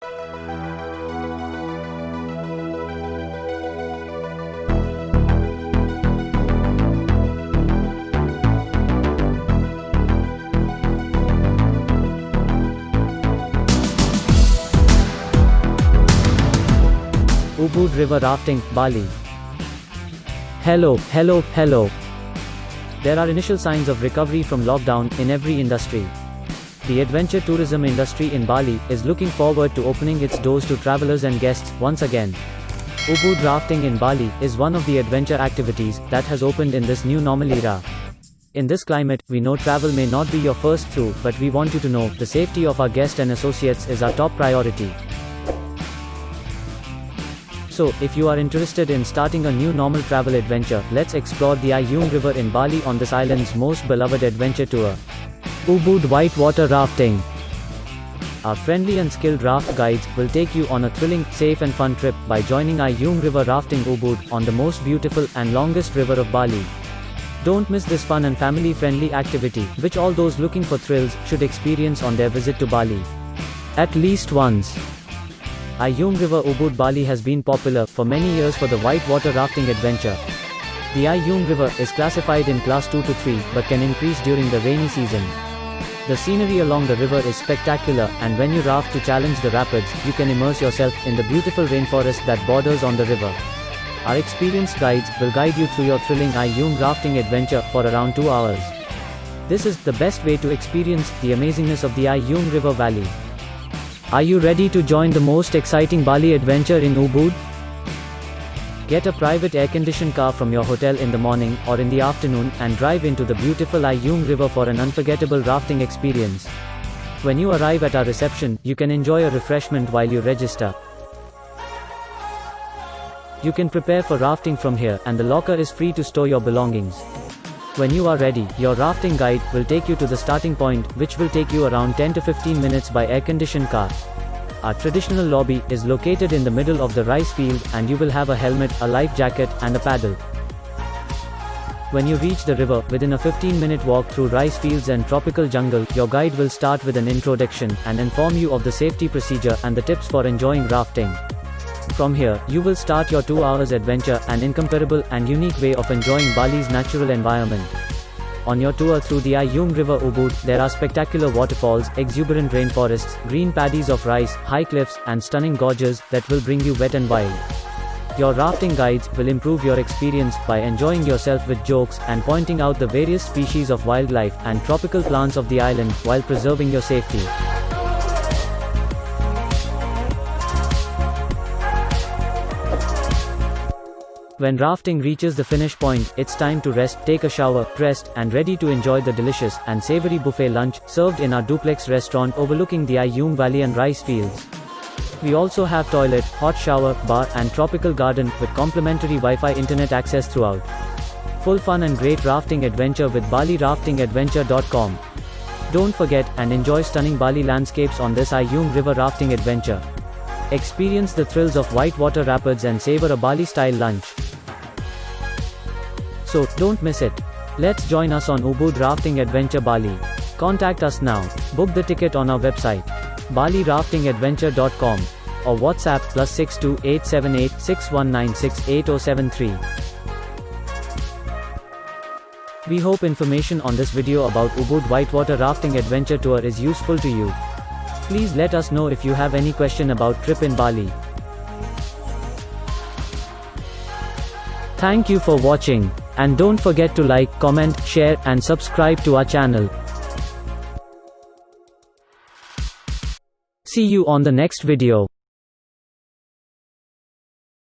Ubud River Rafting, Bali. Hello. There are initial signs of recovery from lockdown in every industry. The adventure tourism industry in Bali is looking forward to opening its doors to travelers and guests once again. Ubud Rafting in Bali is one of the adventure activities that has opened in this new normal era. In this climate, we know travel may not be your first through, but we want you to know the safety of our guests and associates is our top priority. So, if you are interested in starting a new normal travel adventure, let's explore the Ayung River in Bali on this island's most beloved adventure tour. Ubud Whitewater Rafting. Our friendly and skilled raft guides will take you on a thrilling, safe and fun trip by joining Ayung River Rafting Ubud on the most beautiful and longest river of Bali. Don't miss this fun and family-friendly activity, which all those looking for thrills should experience on their visit to Bali. At least once. Ayung River Ubud Bali has been popular for many years for the whitewater rafting adventure. The Ayung River is classified in class 2 to 3, but can increase during the rainy season. The scenery along the river is spectacular, and when you raft to challenge the rapids, you can immerse yourself in the beautiful rainforest that borders on the river. Our experienced guides will guide you through your thrilling Ayung rafting adventure for around 2 hours. This is the best way to experience the amazingness of the Ayung River Valley. Are you ready to join the most exciting Bali adventure in Ubud? Get a private air-conditioned car from your hotel in the morning or in the afternoon and drive into the beautiful Ayung River for an unforgettable rafting experience. When you arrive at our reception, you can enjoy a refreshment while you register. You can prepare for rafting from here, and the locker is free to store your belongings. When you are ready, your rafting guide will take you to the starting point, which will take you around 10 to 15 minutes by air-conditioned car. Our traditional lobby is located in the middle of the rice field, and you will have a helmet, a life jacket, and a paddle. When you reach the river, within a 15-minute walk through rice fields and tropical jungle, your guide will start with an introduction and inform you of the safety procedure and the tips for enjoying rafting. From here, you will start your 2 hours adventure, an incomparable and unique way of enjoying Bali's natural environment. On your tour through the Ayung River Ubud, there are spectacular waterfalls, exuberant rainforests, green paddies of rice, high cliffs, and stunning gorges that will bring you wet and wild. Your rafting guides will improve your experience by enjoying yourself with jokes and pointing out the various species of wildlife and tropical plants of the island while preserving your safety. When rafting reaches the finish point, it's time to rest, take a shower, dressed, and ready to enjoy the delicious and savory buffet lunch, served in our duplex restaurant overlooking the Ayung Valley and rice fields. We also have toilet, hot shower, bar, and tropical garden, with complimentary Wi-Fi internet access throughout. Full fun and great rafting adventure with BaliRaftingAdventure.com. Don't forget, and enjoy stunning Bali landscapes on this Ayung River rafting adventure. Experience the thrills of whitewater rapids and savor a Bali-style lunch. So, don't miss it. Let's join us on Ubud Rafting Adventure Bali. Contact us now. Book the ticket on our website, BaliRaftingAdventure.com, or WhatsApp +62 878 6196 8073. We hope information on this video about Ubud Whitewater Rafting Adventure Tour is useful to you. Please let us know if you have any question about trip in Bali. Thank you for watching. And don't forget to like, comment, share, and subscribe to our channel. See you on the next video.